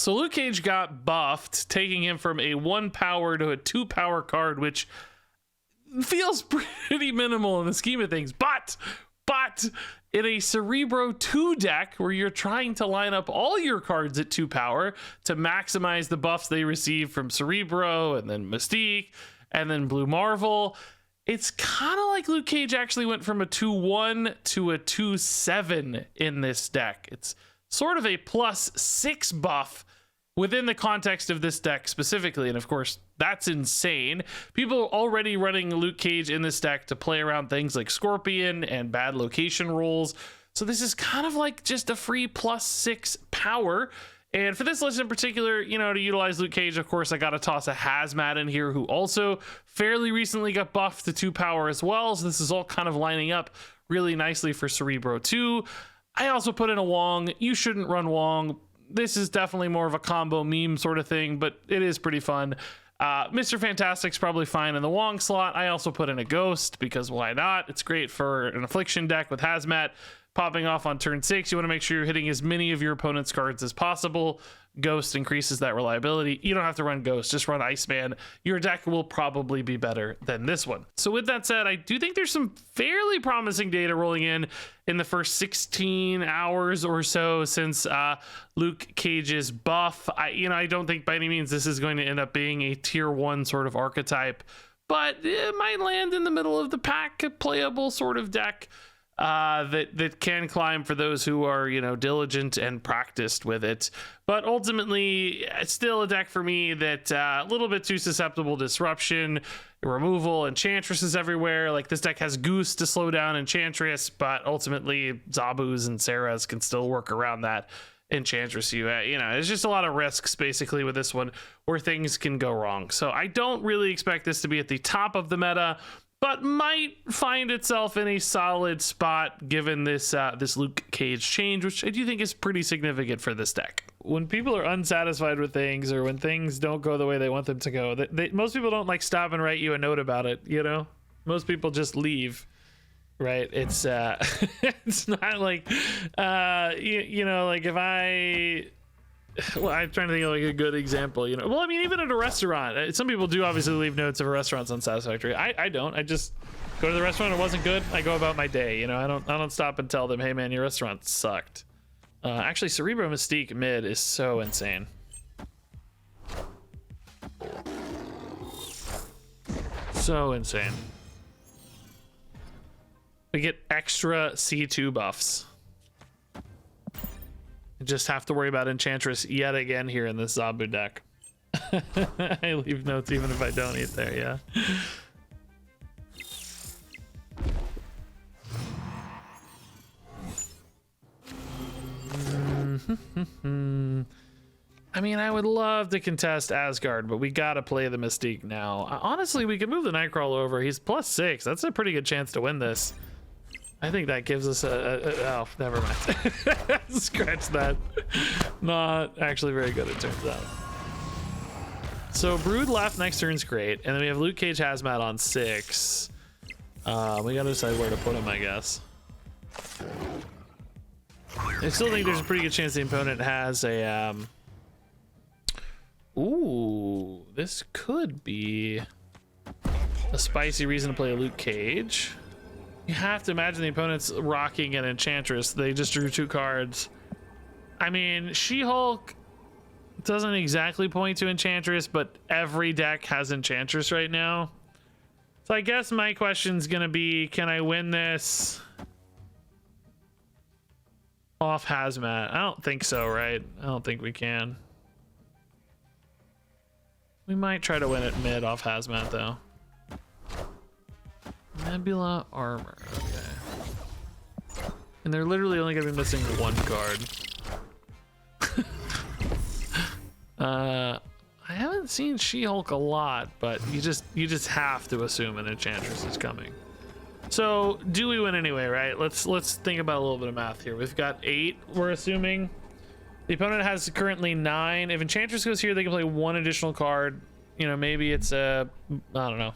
So Luke Cage got buffed, taking him from a 1 power to a 2 power card, which feels pretty minimal in the scheme of things. But in a Cerebro 2 deck where you're trying to line up all your cards at 2 power to maximize the buffs they receive from Cerebro and then Mystique and then Blue Marvel, it's kind of like Luke Cage actually went from a 2-1 to a 2-7 in this deck. It's sort of a +6 buff within the context of this deck specifically. And of course, that's insane. People are already running Luke Cage in this deck to play around things like Scorpion and bad location rolls. So this is kind of like just a free +6 power. And for this list in particular, you know, to utilize Luke Cage, of course, I got to toss a Hazmat in here, who also fairly recently got buffed to 2 power as well. So this is all kind of lining up really nicely for Cerebro 2. I also put in a Wong. You shouldn't run Wong. This is definitely more of a combo meme sort of thing, but it is pretty fun. Mr. Fantastic's probably fine in the Wong slot. I also put in a Ghost because why not? It's great for an Affliction deck with Hazmat popping off on turn 6. You want to make sure you're hitting as many of your opponent's cards as possible. Ghost increases that reliability. You don't have to run Ghost, just run Iceman. Your deck will probably be better than this one. So with that said, I do think there's some fairly promising data rolling in the first 16 hours or so since Luke Cage's buff. I don't think by any means this is going to end up being a tier 1 sort of archetype, but it might land in the middle of the pack, a playable sort of deck that can climb for those who are, diligent and practiced with it. But ultimately, it's still a deck for me that a little bit too susceptible to disruption, removal, Enchantresses everywhere. Like, this deck has Goose to slow down Enchantress, but ultimately Zabus and Sarahs can still work around that Enchantress. There's just a lot of risks basically with this one where things can go wrong. So I don't really expect this to be at the top of the meta, but might find itself in a solid spot given this Luke Cage change, which I do think is pretty significant for this deck. When people are unsatisfied with things, or when things don't go the way they want them to go, most people don't stop and write you a note about it. Most people just leave, right? It's it's not like if I. Well, I'm trying to think of a good example, Well, I mean, even at a restaurant, some people do obviously leave notes if a restaurant's unsatisfactory. I don't. I just go to the restaurant. It wasn't good. I go about my day. I don't stop and tell them, hey man, your restaurant sucked. Actually, Cerebro Mystique mid is so insane. So insane. We get extra C2 buffs. Just have to worry about Enchantress yet again here in this Zabu deck. I leave notes even if I don't eat there, yeah. I mean, I would love to contest Asgard, but we gotta play the Mystique now. Honestly, we could move the Nightcrawler over. He's +6. That's a pretty good chance to win this. I think that gives us oh, never mind. Scratch that. Not actually very good, it turns out. So Brood left next turn's great, and then we have Luke Cage Hazmat on 6. We gotta decide where to put him, I guess. I still think there's a pretty good chance the opponent has a ooh, this could be a spicy reason to play a Luke Cage. You have to imagine the opponent's rocking an Enchantress. They just drew 2 cards. I mean, She-Hulk doesn't exactly point to Enchantress, but every deck has Enchantress right now. So I guess my question's gonna be, can I win this off Hazmat? I don't think so, right? I don't think we can. We might try to win it mid off Hazmat, though. Nebula Armor, okay. And they're literally only gonna be missing 1 card. I haven't seen She-Hulk a lot, but you just have to assume an Enchantress is coming. So do we win anyway, right? Let's think about a little bit of math here. We've got 8, we're assuming. The opponent has currently 9. If Enchantress goes here, they can play 1 additional card. Maybe it's a, I don't know.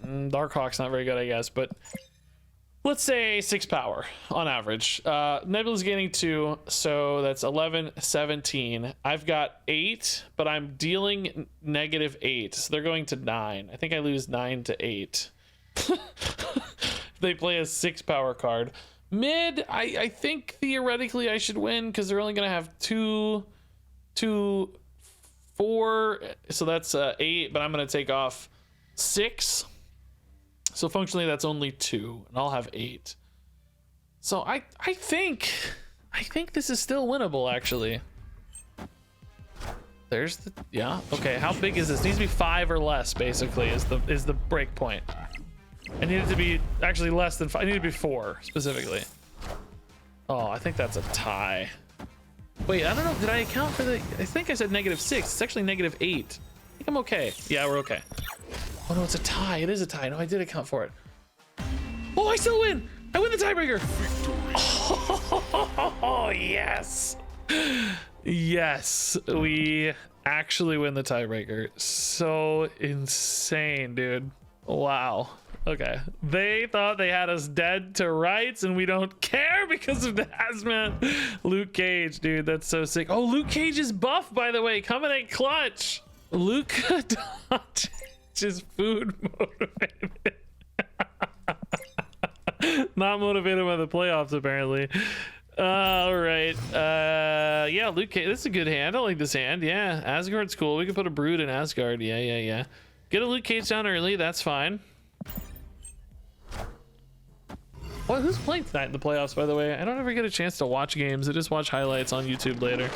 Darkhawk's not very good, I guess, but let's say 6 power on average. Nebula's gaining 2, so that's 11, 17. I've got 8, but I'm dealing -8, so they're going to 9. I think I lose 9 to 8. They play a 6 power card. Mid, I think theoretically I should win because they're only gonna have 2, 4, so that's 8, but I'm gonna take off 6. So functionally that's only 2, and I'll have 8. So I think this is still winnable, actually. There's the, yeah, okay, how big is this? It needs to be 5 or less, basically, is the break point. I need it to be actually less than 5. I need it to be 4 specifically. Oh, I think that's a tie. Wait, I don't know, did I account for the, I think I said -6. It's actually -8. I think I'm okay. Yeah, we're okay. Oh no, it's a tie. It is a tie. No, I did account for it. Oh, I still win. I win the tiebreaker. Oh, yes. Yes, we actually win the tiebreaker. So insane, dude. Wow. Okay. They thought they had us dead to rights, and we don't care because of the Hazmat. Luke Cage, dude. That's so sick. Oh, Luke Cage is buff, by the way. Coming in clutch. Luka Doncic. Just food motivated. Not motivated by the playoffs, apparently. All right. Yeah, Luke Cage. This is a good hand. I like this hand. Yeah, Asgard's cool. We can put a Brood in Asgard. Yeah. Get a Luke Cage down early. That's fine. Well, who's playing tonight in the playoffs, by the way? I don't ever get a chance to watch games. I just watch highlights on YouTube later.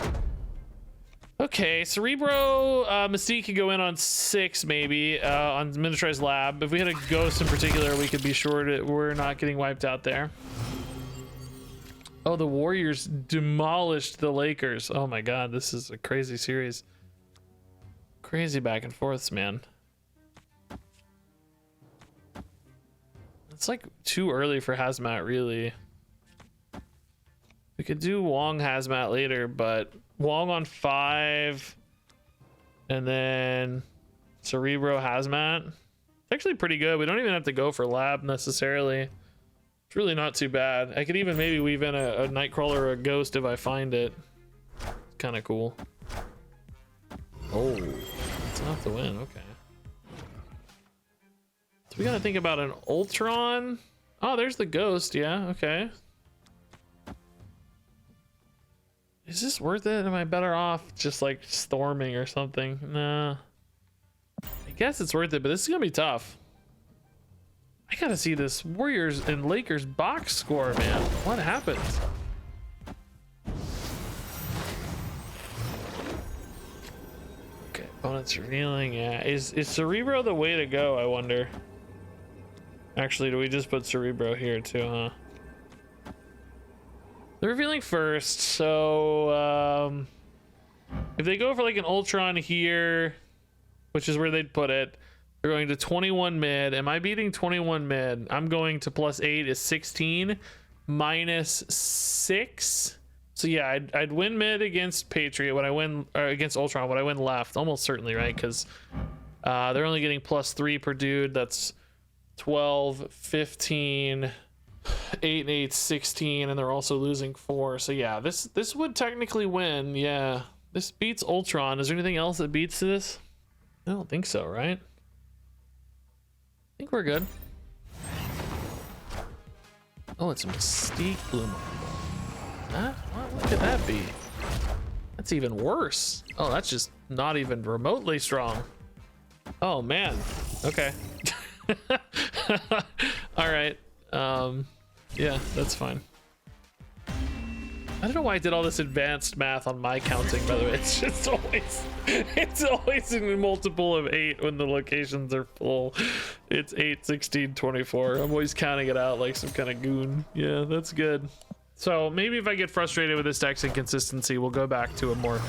Okay, Cerebro, Mystique could go in on 6 maybe, on Miniaturized Lab. If we had a Ghost in particular, we could be sure that we're not getting wiped out there. Oh, the Warriors demolished the Lakers. Oh my god, this is a crazy series. Crazy back and forths, man. It's like too early for Hazmat, really. We could do Wong Hazmat later, but Wong on 5 and then Cerebro Hazmat. It's actually pretty good. We don't even have to go for lab necessarily. It's really not too bad. I could even maybe weave in a Nightcrawler or a Ghost if I find it. It's kind of cool. Oh, it's not the win. Okay. So we gotta think about an Ultron. Oh, there's the Ghost. Yeah, okay. Is this worth it? Am I better off just like storming or something? Nah. I guess it's worth it, but this is gonna be tough. I gotta see this Warriors and Lakers box score, man. What happened? Okay, opponent's revealing. Yeah, is Cerebro the way to go? I wonder. Actually, do we just put Cerebro here too, huh? They're revealing first, so if they go for like an Ultron here, which is where they'd put it, they're going to 21 mid. Am I beating 21 mid? I'm going to +8 is 16 -6. So yeah, I'd win mid against Patriot when I win, or against Ultron when I win left, almost certainly, right? Because they're only getting +3 per dude. That's 12, 15. 8 and 8, 16, and they're also losing 4. So yeah, this would technically win. Yeah, this beats Ultron. Is there anything else that beats this? I don't think so, right? I think we're good. Oh, it's a Mystique Bloom. What could that be? That's even worse. Oh, that's just not even remotely strong. Oh man. Okay. All right. Yeah, that's fine. I don't know why I did all this advanced math on my counting, by the way. It's just always, it's always in a multiple of 8 when the locations are full. It's 8, 16, 24. I'm always counting it out like some kind of goon. Yeah, that's good. So maybe if I get frustrated with this deck's inconsistency, we'll go back to a more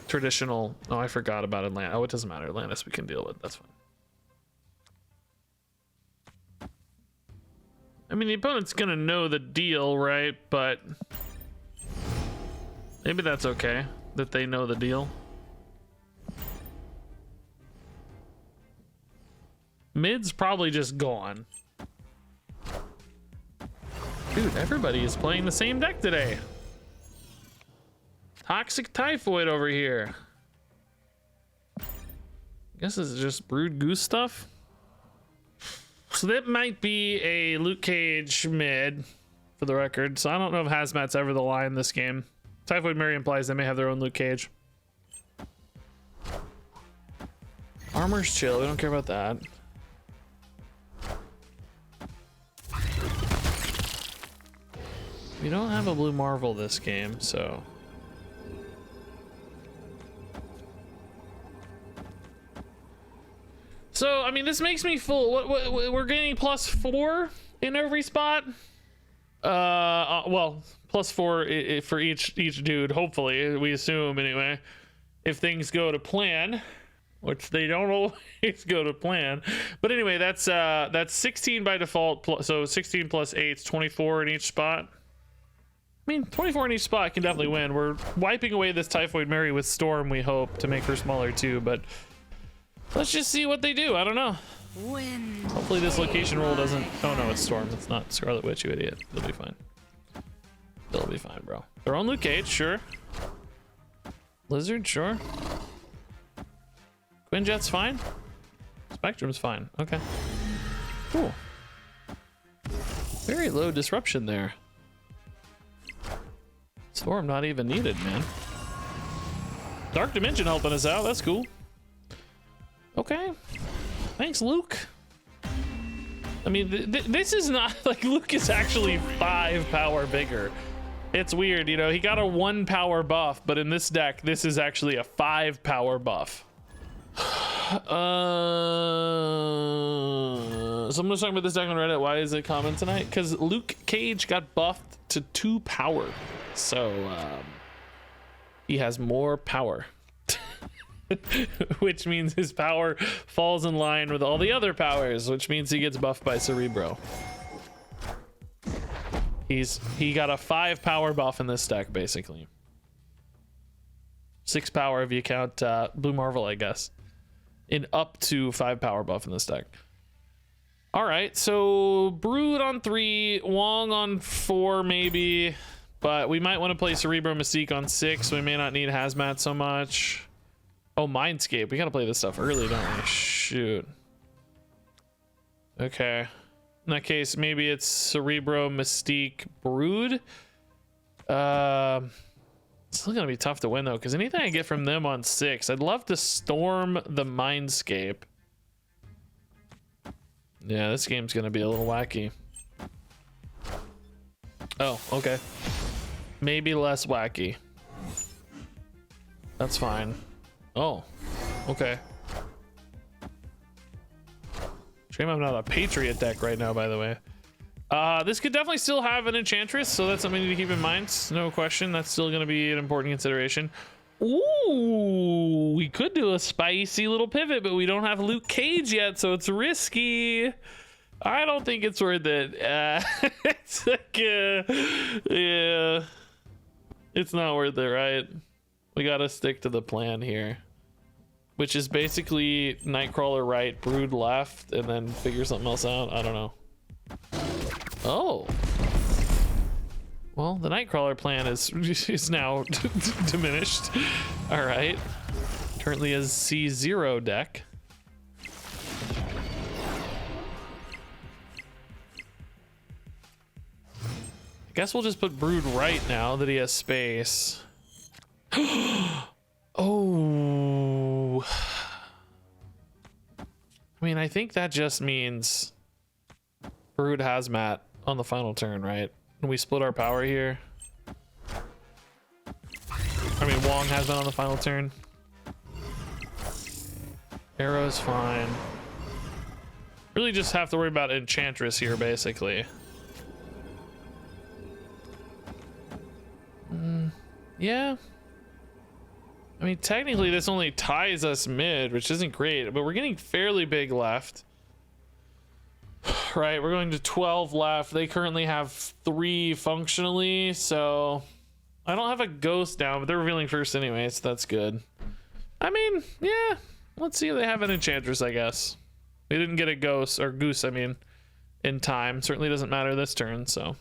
traditional. Oh, I forgot about Atlantis. Oh, it doesn't matter. Atlantis we can deal with. That's fine. I mean, the opponent's gonna know the deal, right? But maybe that's okay that they know the deal. Mid's probably just gone. Dude, everybody is playing the same deck today. Toxic Typhoid over here. Guess this is just Brood Goose stuff. So that might be a Luke Cage mid, for the record. So I don't know if Hazmat's ever the line this game. Typhoid Mary implies they may have their own Luke Cage. Armor's chill. We don't care about that. We don't have a Blue Marvel this game, so. So, I mean, this makes me full. We're getting +4 in every spot. Well, +4 for each dude. Hopefully, we assume anyway. If things go to plan, which they don't always go to plan. But anyway, that's 16 by default. So 16 plus 8 is 24 in each spot. I mean, 24 in each spot can definitely win. We're wiping away this Typhoid Mary with Storm, we hope, to make her smaller too, but let's just see what they do. I don't know. Hopefully this location roll doesn't... Oh no, it's Storm. It's not Scarlet Witch, you idiot. It'll be fine. It'll be fine, bro. Their own Luke Cage, sure. Lizard, sure. Quinjet's fine. Spectrum's fine. Okay. Cool. Very low disruption there. Storm not even needed, man. Dark Dimension helping us out. That's cool. Okay. Thanks, Luke. I mean, this is not like Luke is actually 5 power bigger. It's weird, you know, he got a 1 power buff, but in this deck, this is actually a 5 power buff. Someone was talking about this deck on Reddit. Why is it common tonight? Because Luke Cage got buffed to 2 power. So, he has more power. Which means his power falls in line with all the other powers, which means he gets buffed by Cerebro. He got a 5 power buff in this deck, basically. 6 power if you count Blue Marvel, I guess. In up to 5 power buff in this deck. All right, so Brood on 3, Wong on 4 maybe, but we might want to play Cerebro Mystique on 6, so we may not need Hazmat so much. Oh, Mindscape. We gotta play this stuff early, don't we? Shoot. Okay. In that case, maybe it's Cerebro, Mystique, Brood. It's still gonna be tough to win though, because anything I get from them on 6, I'd love to storm the Mindscape. Yeah, this game's gonna be a little wacky. Oh, okay. Maybe less wacky. That's fine. Oh, okay. Shame I'm not a Patriot deck right now, by the way. This could definitely still have an Enchantress, so that's something to keep in mind. No question, that's still going to be an important consideration. Ooh, we could do a spicy little pivot, but we don't have Luke Cage yet, so it's risky. I don't think it's worth it. It's like, yeah, it's not worth it, right? We gotta stick to the plan here, which is basically Nightcrawler right, Brood left, and then figure something else out. I don't know. Oh. Well, the Nightcrawler plan is now diminished. All right. Currently is C0 deck. I guess we'll just put Brood right now that he has space. Oh. I mean, I think that just means Brood Hazmat on the final turn, right? And we split our power here. I mean, Wong Hazmat on the final turn. Arrow's fine. Really just have to worry about Enchantress here, basically. Yeah. I mean, technically this only ties us mid, which isn't great, but we're getting fairly big left. Right, we're going to 12 left. They currently have 3 functionally, so I don't have a ghost down, but they're revealing first anyway, so that's good. I mean, yeah, let's see if they have an Enchantress, I guess. They didn't get a ghost, or goose, I mean, in time. Certainly doesn't matter this turn, so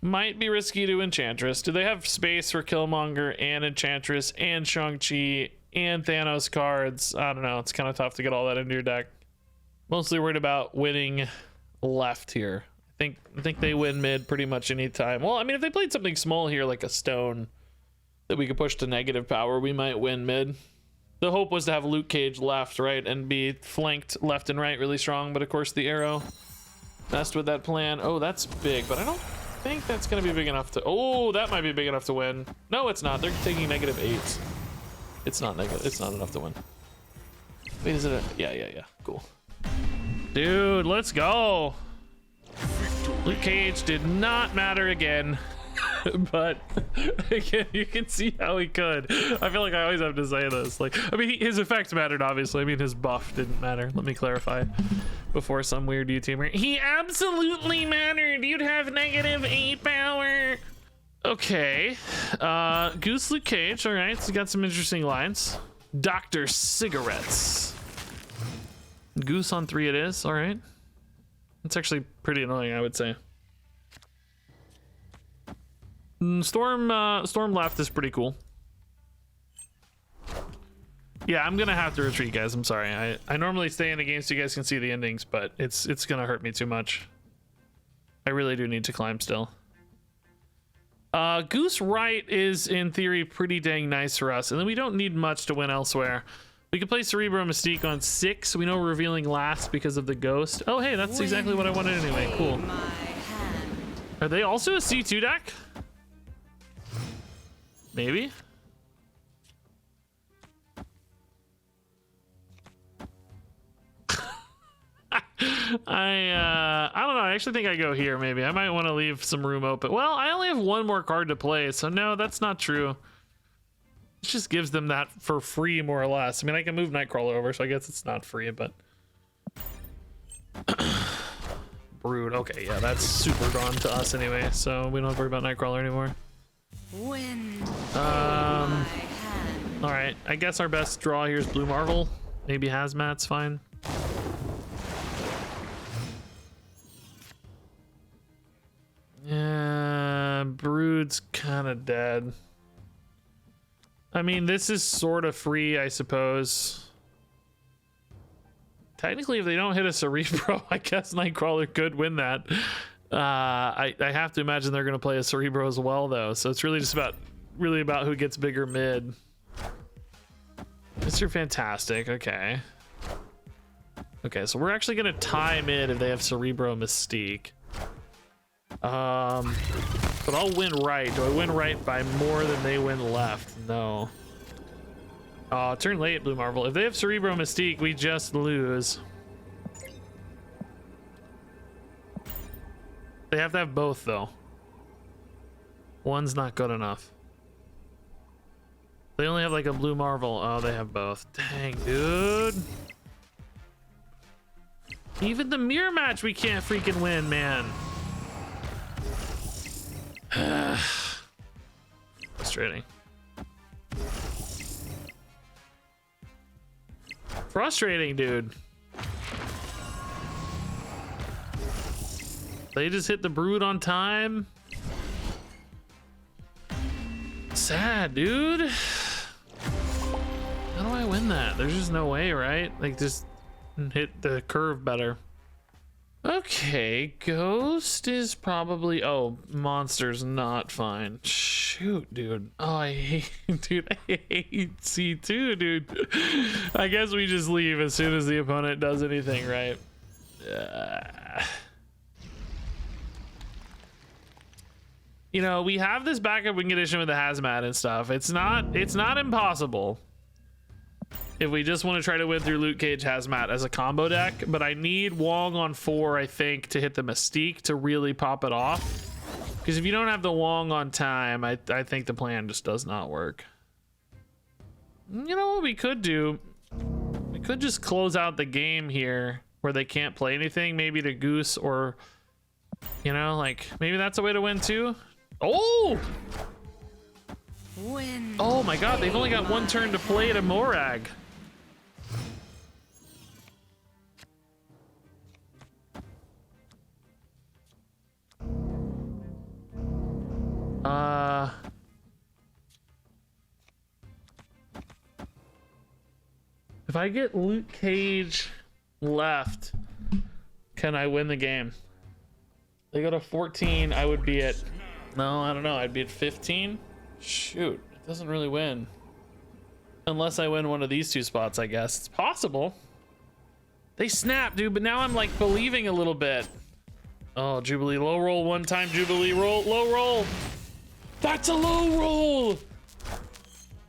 Might be risky to Enchantress. Do they have space for Killmonger and Enchantress and Shang-Chi and Thanos cards? I don't know. It's kind of tough to get all that into your deck. Mostly worried about winning left here. I think they win mid pretty much any time. Well, I mean, if they played something small here, like a stone that we could push to negative power, we might win mid. The hope was to have Luke Cage left, right, and be flanked left and right really strong. But of course, the arrow messed with that plan. Oh, that's big, but I don't think that's gonna be big enough to. Oh, that might be big enough to win. No, it's not. They're taking -8. It's not negative. It's not enough to win. Wait, is it a? Yeah. Cool. Dude, let's go. Luke Cage did not matter again. But again, you can see how he could. I feel like I always have to say this. Like, I mean, his effect mattered, obviously. I mean, his buff didn't matter. Let me clarify before some weird YouTuber. He absolutely mattered. You'd have -8 power. Okay. Goose Luke Cage. All right. So you got some interesting lines. Dr. Cigarettes. Goose on 3 it is. All right. It's actually pretty annoying, I would say. Storm left is pretty cool. Yeah, I'm gonna have to retreat, guys. I'm sorry. I normally stay in the game so you guys can see the endings, but it's gonna hurt me too much. I really do need to climb still. Goose right is in theory pretty dang nice for us, and then we don't need much to win elsewhere. We can play Cerebro Mystique on 6. We know we're revealing last because of the ghost. Oh, hey, that's exactly what I wanted anyway. Cool. Are they also a C2 deck? Maybe. I don't know. I actually think I go here. Maybe I might want to leave some room open. Well, I only have one more card to play, so no, that's not true. It just gives them that for free, more or less. I mean, I can move Nightcrawler over, so I guess it's not free, but Brood. Okay, yeah, that's super gone to us anyway, so we don't have to worry about Nightcrawler anymore. All right, I guess our best draw here is Blue Marvel. Maybe Hazmat's fine. Yeah, Brood's kind of dead. I mean, this is sort of free, I suppose. Technically, if they don't hit a Cerebro, I guess Nightcrawler could win that. I have to imagine they're going to play a Cerebro as well, though. So it's really just about who gets bigger mid. Mr. Fantastic. Okay. Okay, so we're actually going to tie mid if they have Cerebro Mystique. But I'll win right. Do I win right by more than they win left? No. Turn late, Blue Marvel. If they have Cerebro Mystique, we just lose. They have to have both, though. One's not good enough. They only have like a Blue Marvel. Oh, they have both. Dang, dude. Even the mirror match we can't freaking win, man. Frustrating. Frustrating, dude. They just hit the Brood on time. Sad, dude. How do I win that? There's just no way, right? Like, just hit the curve better. Okay, Ghost is probably... Oh, Monster's not fine. Shoot, dude. Oh, I hate... Dude, I hate C2, dude. I guess we just leave as soon as the opponent does anything, right? You know, we have this backup win condition with the Hazmat and stuff. It's not impossible if we just want to try to win through Luke Cage Hazmat as a combo deck, but I need Wong on 4, I think, to hit the Mystique to really pop it off. Because if you don't have the Wong on time, I think the plan just does not work. You know what we could do? We could just close out the game here where they can't play anything, maybe to Goose, or, you know, like, maybe that's a way to win too. Oh! Oh my god, they've only got one turn to play to Morag. If I get Luke Cage left, can I win the game? They go to 14, I would be at... No, I don't know. I'd be at 15? Shoot, it doesn't really win. Unless I win one of these two spots, I guess. It's possible. They snap, dude, but now I'm like believing a little bit. Oh, Jubilee low roll one time. Jubilee roll, low roll. That's a low roll.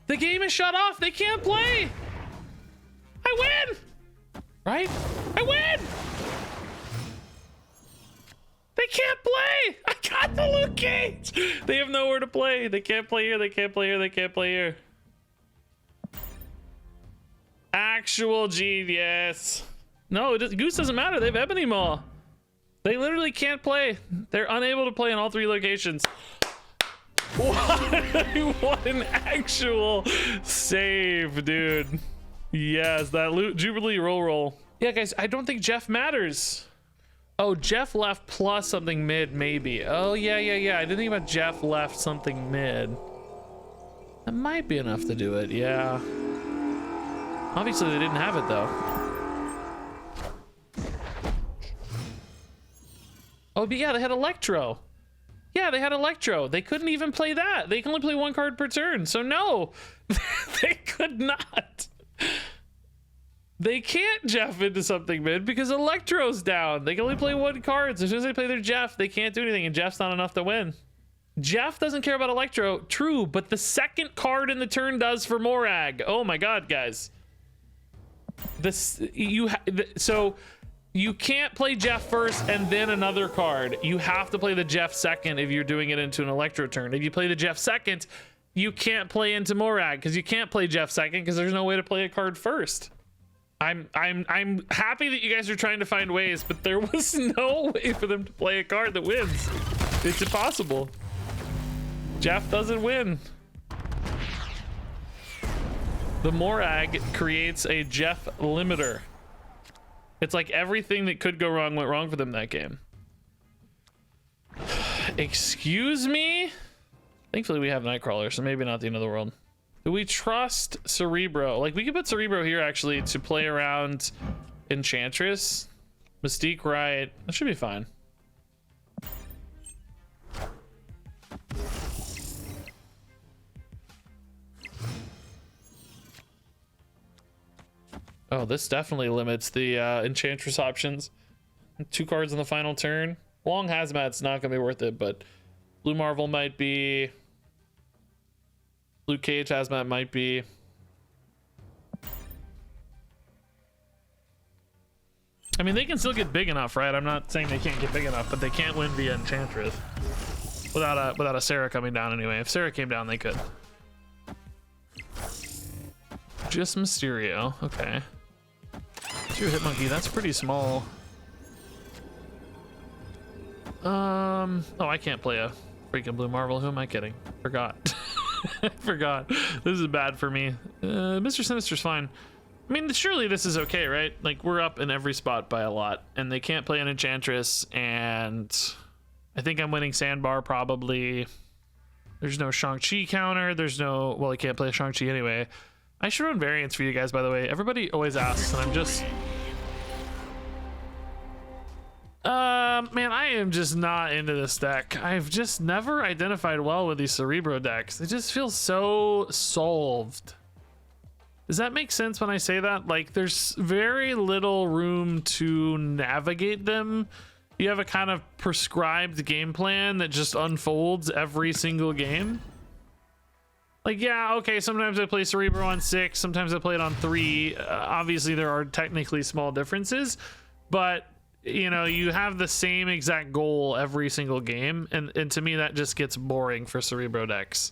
The game is shut off. They can't play. I win. Right? I win. They can't play. I got the Luke Cage. They have nowhere to play. They can't play here. They can't play here. They can't play here. Actual genius. No, Goose doesn't matter. They have Ebony Maw. They literally can't play. They're unable to play in all three locations. What an actual save, dude. Yes, that Jubilee roll. Yeah, guys, I don't think Jeff matters. Oh, Jeff left plus something mid, maybe. Oh, yeah. I didn't think about Jeff left something mid. That might be enough to do it, yeah. Obviously, they didn't have it, though. Oh, but yeah, they had Electro. Yeah, they had Electro. They couldn't even play that. They can only play one card per turn, so no. They could not. They can't Jeff into something mid because Electro's down. They can only play one card. So as soon as they play their Jeff, they can't do anything, and Jeff's not enough to win. Jeff doesn't care about Electro, true, but the second card in the turn does for Morag. Oh my god, guys. So you can't play Jeff first and then another card. You have to play the Jeff second if you're doing it into an Electro turn. If you play the Jeff second, you can't play into Morag because you can't play Jeff second because there's no way to play a card first. I'm happy that you guys are trying to find ways, but there was no way for them to play a card that wins. It's impossible. Jeff doesn't win. The Morag creates a Jeff limiter. It's like everything that could go wrong went wrong for them that game. Excuse me? Thankfully we have Nightcrawler, so maybe not the end of the world. Do we trust Cerebro? Like, we could put Cerebro here, actually, to play around Enchantress. Mystique, right. That should be fine. Oh, this definitely limits the Enchantress options. 2 cards in the final turn. Wong Hazmat's not going to be worth it, but Blue Marvel might be... Luke Cage Hazmat might be. I mean, they can still get big enough, right? I'm not saying they can't get big enough, but they can't win via Enchantress without a Sarah coming down anyway. If Sarah came down, they could. Just Mysterio, okay. Your Hitmonkey, that's pretty small. Oh, I can't play a freaking Blue Marvel. Who am I kidding? Forgot. I forgot. This is bad for me. Mr. Sinister's fine. I mean, surely this is okay, right? Like, we're up in every spot by a lot, and they can't play an Enchantress, and I think I'm winning Sandbar probably. There's no Shang-Chi counter. There's no... Well, I can't play a Shang-Chi anyway. I should run variants for you guys, by the way. Everybody always asks, and I'm just... man, I am just not into this deck. I've just never identified well with these Cerebro decks. They just feel so solved. Does that make sense when I say that? Like, there's very little room to navigate them. You have a kind of prescribed game plan that just unfolds every single game. Like, yeah, okay, sometimes I play Cerebro on 6, sometimes I play it on 3. Obviously, there are technically small differences, but... You know, you have the same exact goal every single game, and to me that just gets boring for Cerebro decks.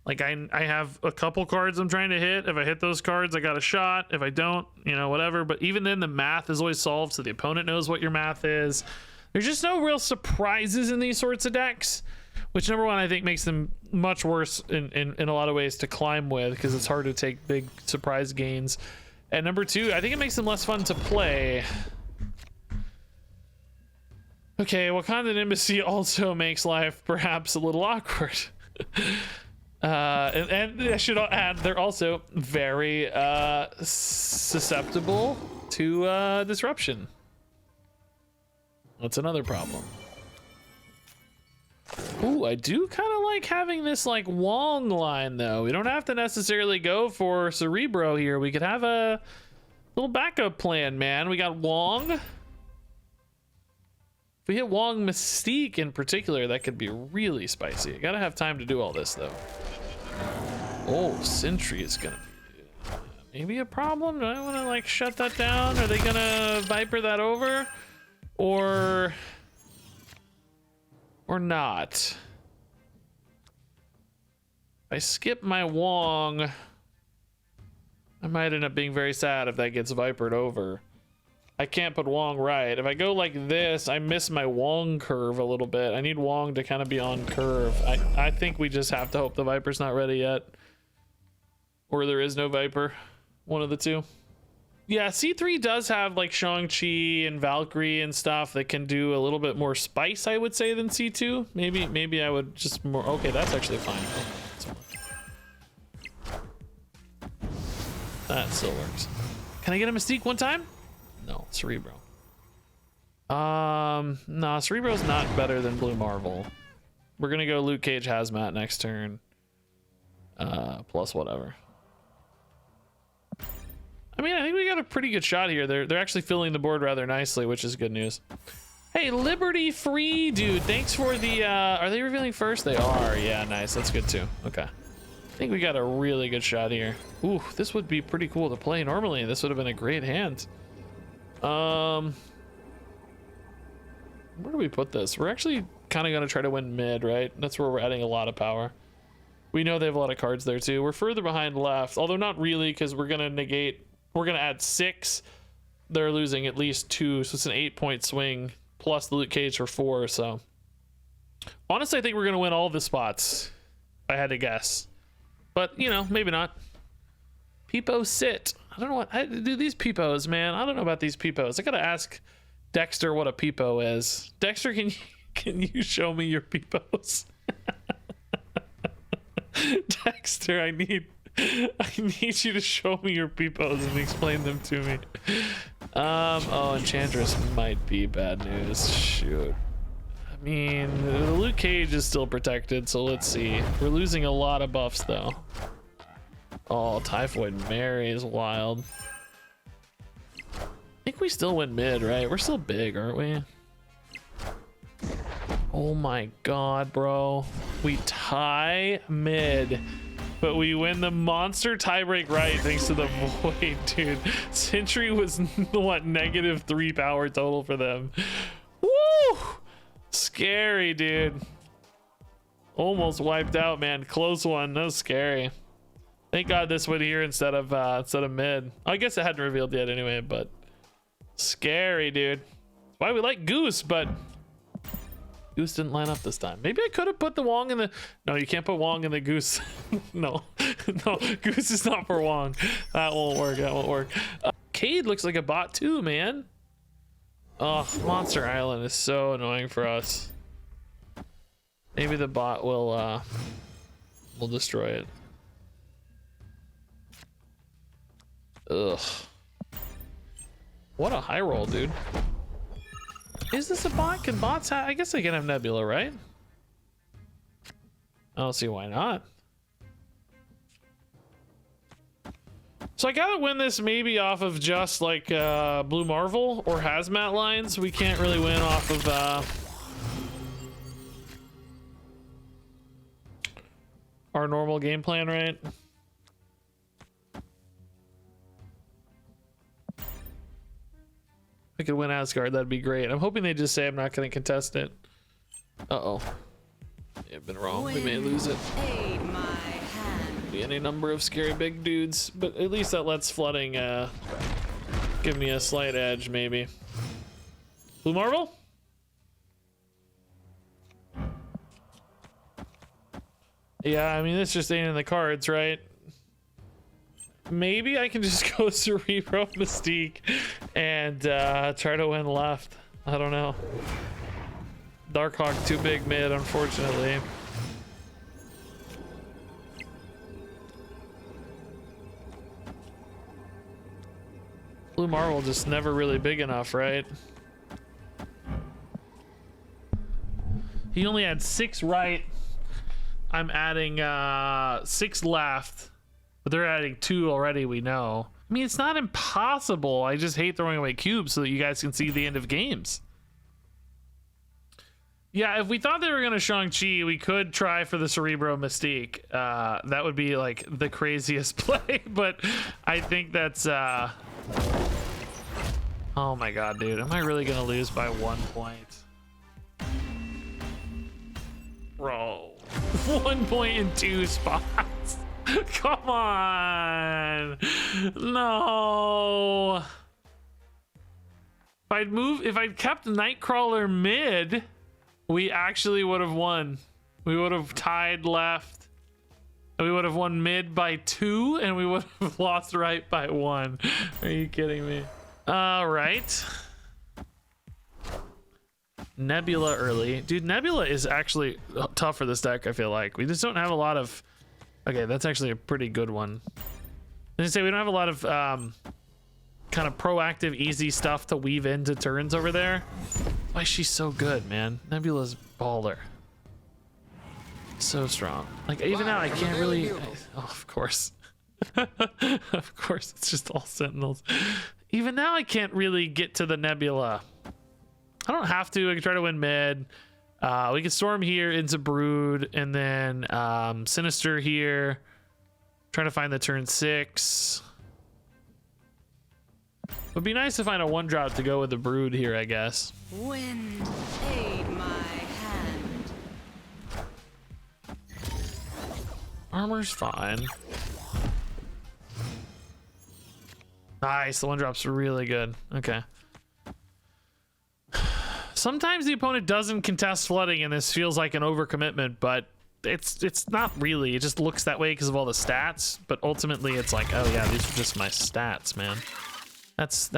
Like, I have a couple cards I'm trying to hit. If I hit those cards, I got a shot. If I don't, you know, whatever. But even then, the math is always solved, so the opponent knows what your math is. There's just no real surprises in these sorts of decks, which, number one, I think makes them much worse in a lot of ways to climb with, because it's hard to take big surprise gains. And number two, I think it makes them less fun to play. Okay, Wakandan Embassy also makes life perhaps a little awkward. And I should add, they're also very susceptible to disruption. That's another problem. Ooh, I do kind of like having this like Wong line though. We don't have to necessarily go for Cerebro here. We could have a little backup plan, man. We got Wong. If we hit Wong Mystique in particular, that could be really spicy. I gotta have time to do all this though. Oh, Sentry is gonna be maybe a problem. Do I want to like shut that down? Are they gonna Viper that over? Or not? If I skip my Wong, I might end up being very sad if that gets Vipered over. I can't put Wong right. If I go like this, I miss my Wong curve a little bit. I need Wong to kind of be on curve. I think we just have to hope the Viper's not ready yet. Or there is no Viper. One of the two. Yeah, C3 does have like Shang-Chi and Valkyrie and stuff that can do a little bit more spice, I would say, than C2. Maybe I would just more... Okay, that's actually fine. That still works. Can I get a Mystique one time? No, Cerebro. No, Cerebro's not better than Blue Marvel. We're gonna go Luke Cage Hazmat next turn. Plus whatever. I mean, I think we got a pretty good shot here. They're actually filling the board rather nicely, which is good news. Hey, Liberty Free, dude. Thanks for the, are they revealing first? They are. Yeah, nice. That's good too. Okay. I think we got a really good shot here. Ooh, this would be pretty cool to play normally. This would have been a great hand. Where do we put this? We're actually kind of going to try to win mid, right? That's where we're adding a lot of power. We know they have a lot of cards there too. We're further behind left, although not really, because we're going to negate... We're going to add 6. They're losing at least 2, so it's an 8-point swing, plus the Luke Cage for 4, so... Honestly, I think we're going to win all the spots, if I had to guess. But, you know, maybe not. Peepo sit. I don't know what... do these Peepos, man. I don't know about these Peepos. I got to ask Dexter what a Peepo is. Dexter, can you show me your Peepos? Dexter, I need you to show me your Peepos and explain them to me. Oh, Enchantress might be bad news. Shoot. I mean, the Luke Cage is still protected, so let's see. We're losing a lot of buffs, though. Oh, Typhoid Mary is wild. I think we still win mid, right? We're still big, aren't we? Oh my god, bro. We tie mid. But we win the monster tiebreak right thanks to the void, dude. Sentry was what, -3 power total for them. Woo! Scary, dude. Almost wiped out, man. Close one. That was scary. Thank God this went here instead of mid. I guess it hadn't revealed yet anyway, but scary, dude. That's why we like Goose, but Goose didn't line up this time. Maybe I could have put the Wong in the... No, you can't put Wong in the Goose. No, Goose is not for Wong. That won't work. That won't work. Cade looks like a bot too, man. Oh, Monster Island is so annoying for us. Maybe the bot will destroy it. Ugh. What a high roll, dude. Is this a bot? Can bots have... I guess they can have Nebula, right? I don't see why not. So I gotta win this maybe off of just like Blue Marvel or Hazmat lines. We can't really win off of our normal game plan, right? I could win Asgard, that'd be great. I'm hoping they just say I'm not going to contest it. Uh-oh. May have been wrong. We may lose it. Be any number of scary big dudes, but at least that lets flooding give me a slight edge, maybe. Blue Marvel? Yeah, I mean, this just ain't in the cards, right? Maybe I can just go Cerebro Mystique and try to win left. I don't know. Darkhawk too big mid, unfortunately. Blue Marvel just never really big enough, right? He only had 6 right. I'm adding 6 left, but they're adding 2 already, we know. I mean, it's not impossible. I just hate throwing away cubes so that you guys can see the end of games. Yeah, if we thought they were going to Shang-Chi, we could try for the Cerebro Mystique. That would be like the craziest play, but I think that's... Oh my god, dude. Am I really going to lose by 1 point? Bro. 1 point in 2 spots. Come on. No. If I'd kept Nightcrawler mid, we actually would have won. We would have tied left. We would have won mid by 2, and we would have lost right by 1. Are you kidding me? All right. Nebula early. Dude, Nebula is actually tough for this deck, I feel like. We just don't have a lot of... Okay, that's actually a pretty good one. I say we don't have a lot of kind of proactive, easy stuff to weave into turns over there. That's why she's so good, man. Nebula's baller. So strong. Like, even now, I can't really... Oh, of course. Of course, it's just all Sentinels. Even now, I can't really get to the Nebula. I don't have to. I can try to win mid. We can storm here into Brood, and then Sinister here. Trying to find the turn 6. Would be nice to find a 1-drop to go with the Brood here, I guess. Wind, aid my hand. Armor's fine. Nice, the 1-drop's really good. Okay. Sometimes the opponent doesn't contest flooding, and this feels like an overcommitment, but it's not really. It just looks that way because of all the stats. But ultimately, it's like, oh yeah, these are just my stats, man. That's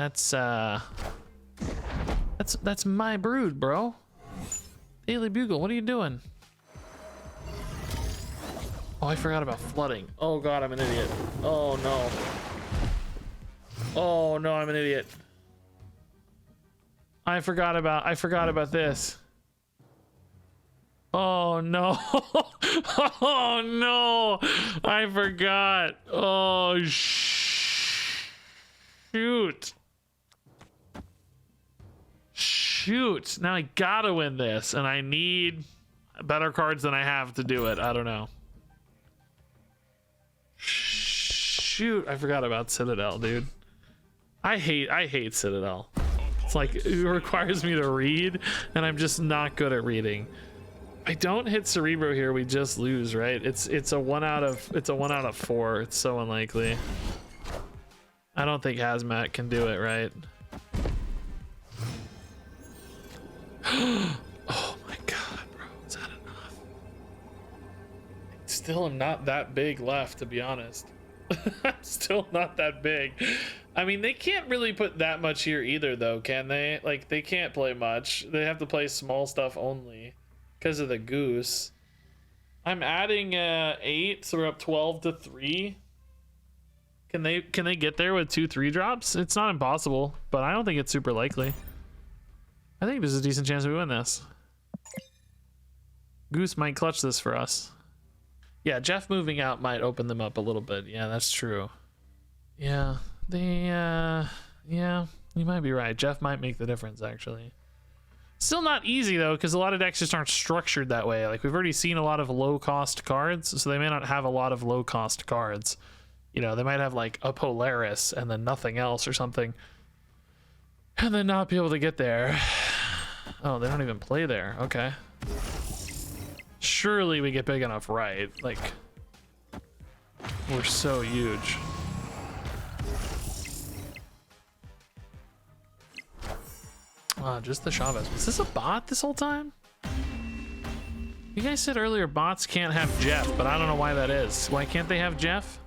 my Brood, bro. Daily Bugle, what are you doing? Oh, I forgot about flooding. Oh god, I'm an idiot. Oh no. Oh no, I'm an idiot. I forgot about this. Oh no. Oh no. I forgot. Oh shoot. Shoot. Now I gotta win this, and I need better cards than I have to do it. I don't know. Shoot, I forgot about Citadel, dude. I hate Citadel. It's like, it requires me to read, and I'm just not good at reading. I don't hit Cerebro here, we just lose, right? It's a 1 out of 4. It's so unlikely. I don't think Hazmat can do it, right? Oh my god, bro, is that enough? Still am not that big left, to be honest. I'm still not that big. I mean, they can't really put that much here either, though, can they? Like, they can't play much. They have to play small stuff only because of the goose. I'm adding 8, so we're up 12-3. Can they get there with 2 3-drops? It's not impossible, but I don't think it's super likely. I think there's a decent chance we win this. Goose might clutch this for us. Yeah, Jeff moving out might open them up a little bit. Yeah, that's true. Yeah, yeah, you might be right. Jeff might make the difference, actually. Still not easy, though, because a lot of decks just aren't structured that way. Like, we've already seen a lot of low-cost cards, so they may not have a lot of low-cost cards. You know, they might have, like, a Polaris and then nothing else or something. And then not be able to get there. Oh, they don't even play there. Okay. Surely we get big enough, right? Like, we're so huge. Just the Chavez. Was this a bot this whole time? You guys said earlier bots can't have Jeff, but I don't know why that is. Why can't they have Jeff?